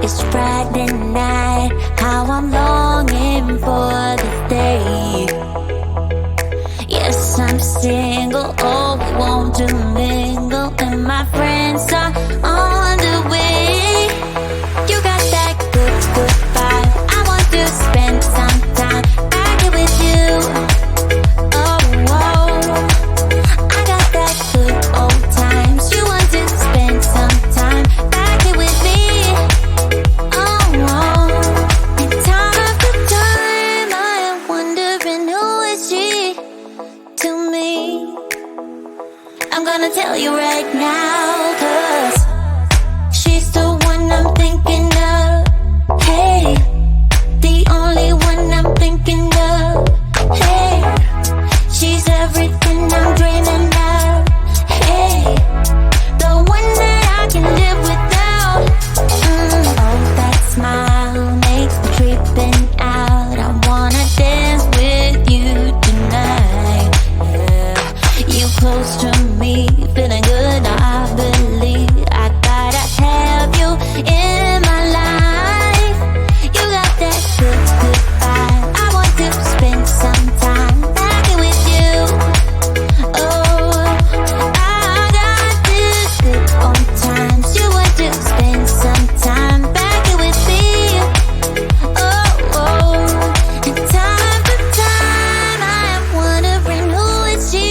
It's Friday night, how I'm longing for this day. Yes, I'm single, oh, we want to mingle, and my friends are on the way. You got that good, good vibe, I want to spend some time back here with you. Oh, I got that good old times, you want to spend some time back here with me. And time after time I am wondering who is she to me. I'm gonna tell you right now, 'cause she's the one I'm thinking of. Hey, the only one I'm thinking of. Hey, she's everything I'm dreaming of. Hey, the one that I can live without. Oh, that smile makes me tripping out. I wanna dance with you tonight. Yeah, you close to me, feeling good. I believe I gotta have you in my life. You got that good, good vibe. I want to spend some time back here with you. Oh, I got this good old times. You want to spend some time back here with me. And time after time I am wondering who is she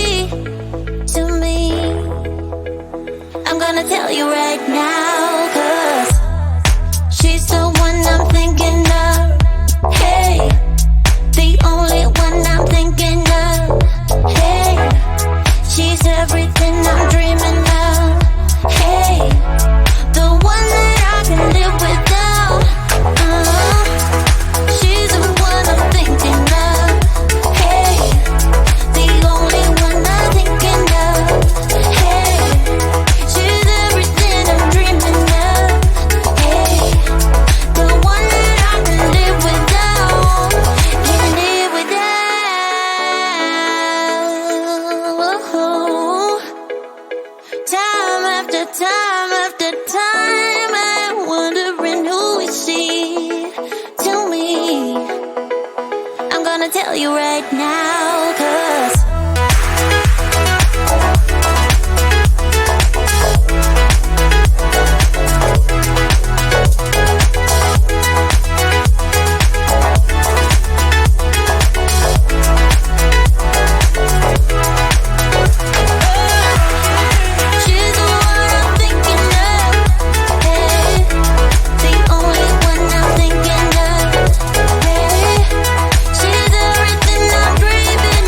to me. I'm gonna tell you right now, 'cause she's the one I'm thinking of. Hey, the only one I'm thinking of. Hey, she's everything I'm dreaming of. Hey, the one that I can live without. She's the one I'm thinking of. Hey, the only one I'm thinking of. Hey, she's everything I'm dreaming of. Hey, the one that I can live without. Can live without. Time after time after time I'm wondering who is she to me. I'm gonna tell you right now, 'cause she's the one I'm thinking of. Hey, the only one I'm thinking of. Hey, she's everything I'm dreaming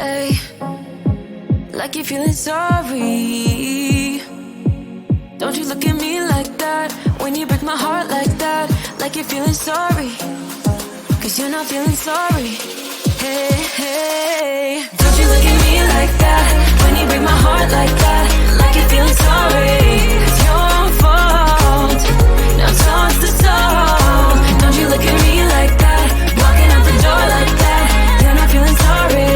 Ay, like you're feeling sorry. Don't you look at me like that when you break my heart like that. Like you're feeling sorry, 'cause you're not feeling sorry. Hey, hey, don't you look at me like that when you break my heart like that. Like you're feeling sorry, 'cause your fault. Now toss the soul. Don't you look at me like that, walking out the door like that. You're not feeling sorry,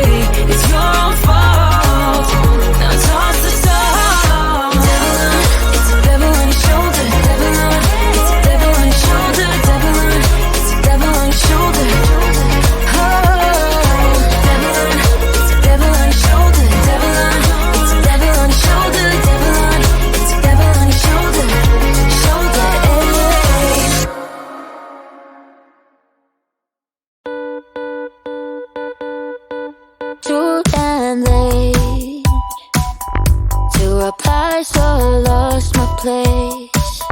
it's your fault. Now toss the soul. Devil on, it's a devil on your shoulder. Devil on, it's a devil on your shoulder. Devil on, it's a devil on your shoulder. So I lost my place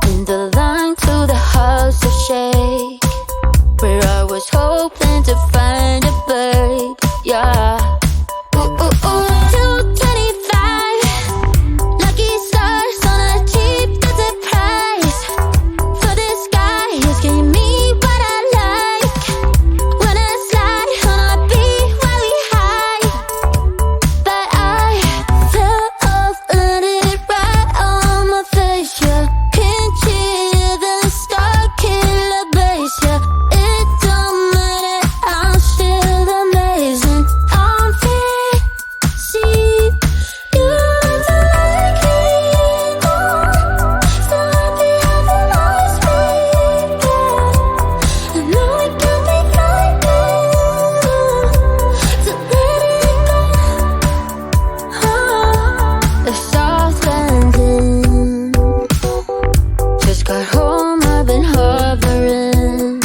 in the line to the house of shake, where I was hoping to find a babe. Yeah. Ooh, ooh, ooh. 225 lucky stars on a cheap visit price. For this guy who's giving me what I like. When I slide on a beat while we high, but I fell off. Landed right on my face, yeah. Can't hear the star killer bass, yeah. It don't matter, I'm still amazing. I'm fancy, you don't like me more. So happy having lost me, yeah. I know it can be frightening to let it go. The soft landing. Just got home, I've been hovering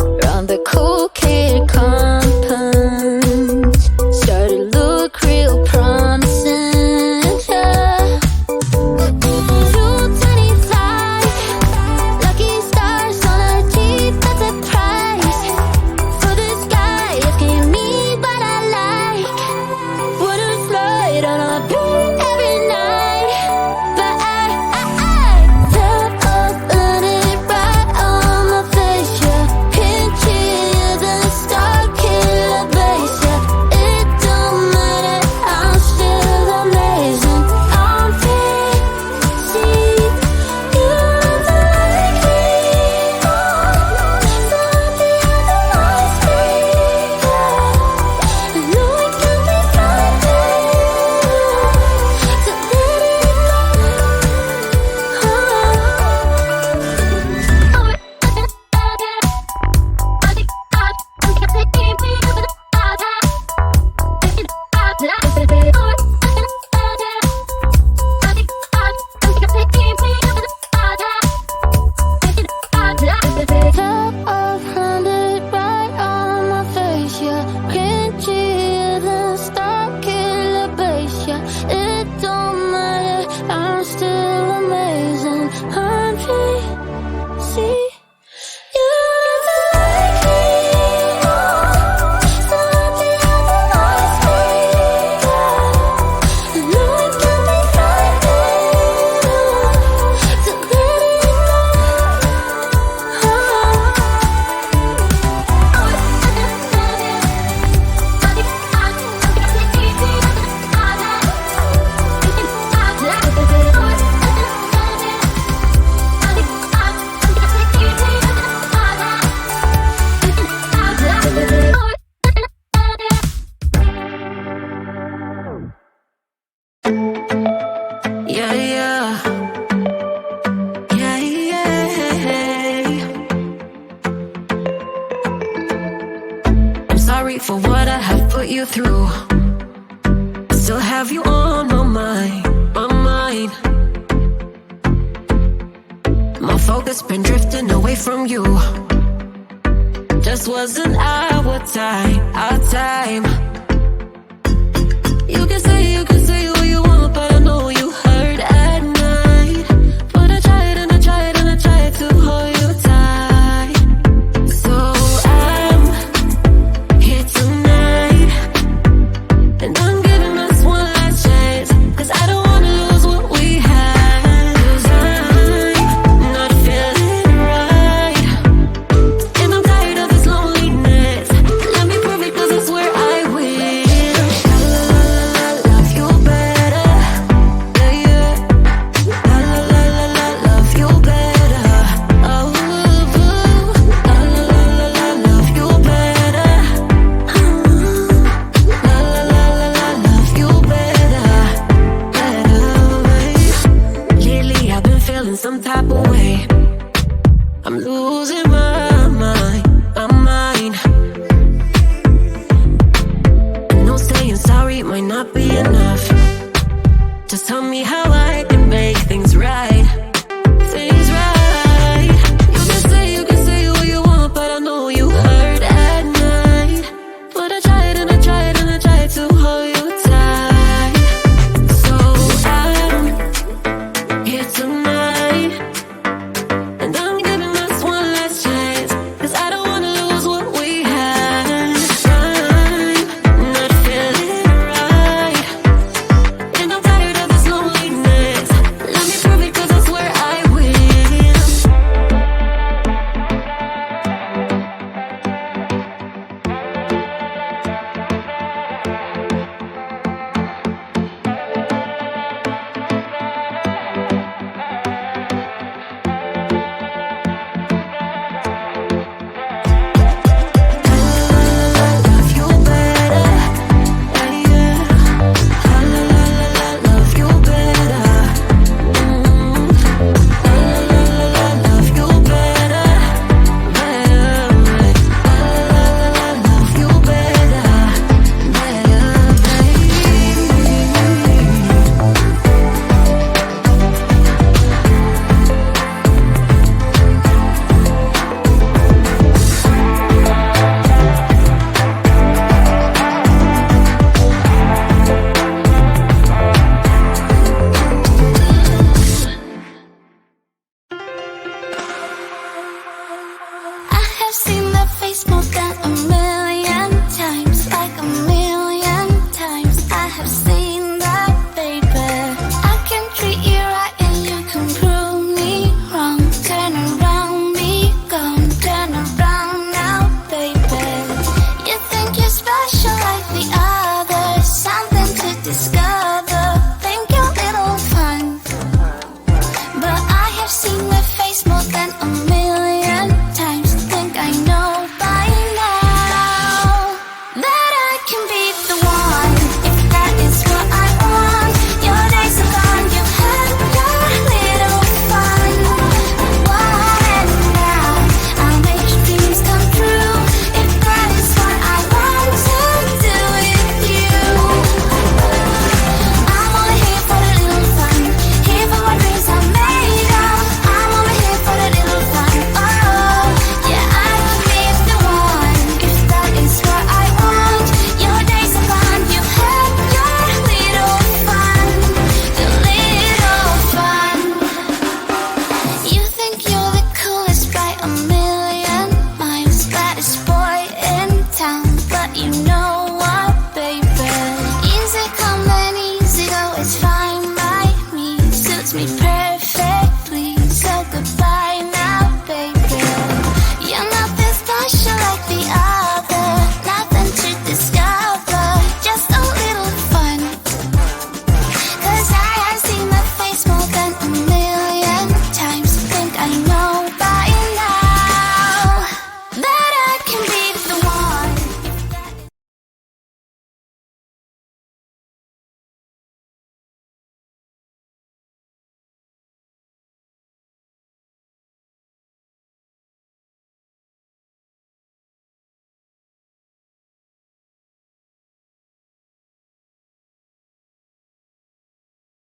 around the cool kid compound. Started look real promising, yeah. 225 lucky stars on a cheap visit price. For this guy, it's giving me what I like. Would've slide on a beat every night, but I fell off, landed right on my face, yeah. Can't hear the star killer bass, yeah. It don't matter, I'm still amazing. I'm fancy, you don't like me more. So happy having lost me, yeah. I know it can be frightening to let it Fell off, landed right on my face, yeah. Can't hear the star killer bass, yeah. It don't matter, I'm still amazing. I'm fancy, you don't like me more. So happy having lost me, yeah. I know it can be frightening to let it go. Yeah, yeah. Yeah, yeah. I'm sorry for what I have put you through. I still have you on my mind, my mind. My focus been drifting away from you. Just wasn't our time, our time. You can say what you want, but I know you hurt at night. But I tried and I tried and I tried to hold you tight. So I'm here tonight. might not be enough. Just tell me how